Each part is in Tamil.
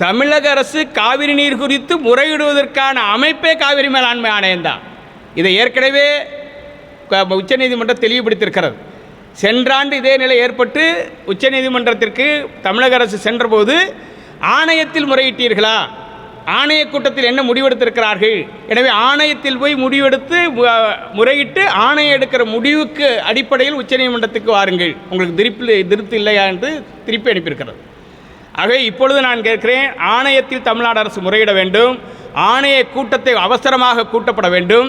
தமிழக அரசு காவிரி நீர் குறித்து முறையிடுவதற்கான அமைப்பே காவிரி மேலாண்மை ஆணையம்தான். இதை ஏற்கனவே உச்சநீதிமன்றம் தெளிவுபடுத்தியிருக்கிறது. சென்ற ஆண்டு இதே நிலை ஏற்பட்டு உச்சநீதிமன்றத்திற்கு தமிழக அரசு சென்றபோது ஆணையத்தில் முறையிட்டீர்களா, ஆணைய கூட்டத்தில் என்ன முடிவெடுத்திருக்கிறார்கள், எனவே ஆணையத்தில் போய் முடிவெடுத்து முறையிட்டு ஆணையம் எடுக்கிற முடிவுக்கு அடிப்படையில் உச்சநீதிமன்றத்துக்கு வாருங்கள், உங்களுக்கு திருப்தி இல்லையா என்று திருப்பி அனுப்பியிருக்கிறது. ஆகவே இப்பொழுது நான் கேட்கிறேன், ஆணையத்தில் தமிழ்நாடு அரசு முறையிட வேண்டும், ஆணைய கூட்டத்தை அவசரமாக கூட்டப்பட வேண்டும்,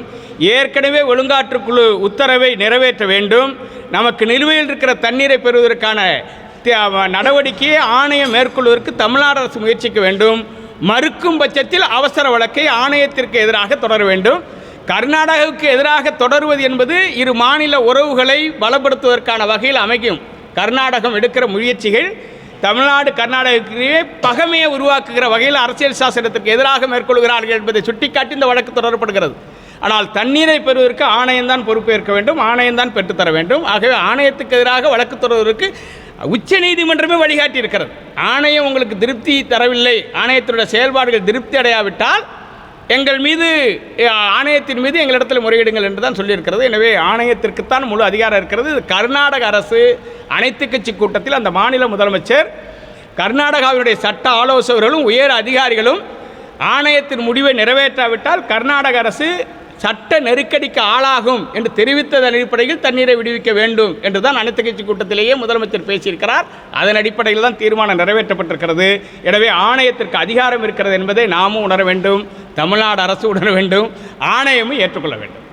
ஏற்கனவே ஒழுங்காற்றுக்குழு உத்தரவை நிறைவேற்ற வேண்டும், நமக்கு நிலுவையில் இருக்கிற தண்ணீரை பெறுவதற்கான நடவடிக்கையை ஆணையம் மேற்கொள்வதற்கு தமிழ்நாடு அரசு முயற்சிக்க வேண்டும். மறுக்கும் பட்சத்தில் அவசர வழக்கை ஆணையத்திற்கு எதிராக தொடர வேண்டும். கர்நாடகாவுக்கு எதிராக தொடருவது என்பது இரு மாநில உறவுகளை பலப்படுத்துவதற்கான வகையில் அமைக்கும். கர்நாடகம் எடுக்கிற முயற்சிகள் தமிழ்நாடு கர்நாடகத்திலே பகைமையை உருவாக்குகிற வகையில் அரசியல் சாசனத்திற்கு எதிராக மேற்கொள்கிறார்கள் என்பதை சுட்டிக்காட்டி இந்த வழக்கு தொடரப்படுகிறது. ஆனால் தண்ணீரை பெறுவதற்கு ஆணையம்தான் பொறுப்பேற்க வேண்டும், ஆணையம்தான் பெற்றுத்தர வேண்டும். ஆகவே ஆணையத்துக்கு எதிராக வழக்கு தொடர்வதற்கு உச்ச நீதிமன்றமே வழிகாட்டி இருக்கிறது. ஆணையம் உங்களுக்கு திருப்தி தரவில்லை, ஆணையத்தினுடைய செயல்பாடுகள் திருப்தி அடையாவிட்டால் எங்கள் மீது, ஆணையத்தின் மீது எங்களிடத்தில் முறையிடுங்கள் என்று தான் சொல்லியிருக்கிறது. எனவே ஆணையத்திற்குத்தான் முழு அதிகாரம் இருக்கிறது. கர்நாடக அரசு அனைத்து கட்சி கூட்டத்தில் அந்த மாநில முதலமைச்சர், கர்நாடகாவினுடைய சட்ட ஆலோசகர்களும் உயர் அதிகாரிகளும் ஆணையத்தின் முடிவை நிறைவேற்றாவிட்டால் கர்நாடக அரசு சட்ட நெருக்கடிக்கு ஆளாகும் என்று தெரிவித்ததன் அடிப்படையில் தண்ணீரை விடுவிக்க வேண்டும் என்று தான் அனைத்து கட்சி கூட்டத்திலேயே முதலமைச்சர் பேசியிருக்கிறார். அதன் அடிப்படையில் தான் தீர்மானம் நிறைவேற்றப்பட்டிருக்கிறது. எனவே ஆணையத்திற்கு அதிகாரம் இருக்கிறது என்பதை நாமும் உணர வேண்டும், தமிழ்நாடு அரசு உணர வேண்டும், ஆணையமும் ஏற்றுக்கொள்ள வேண்டும்.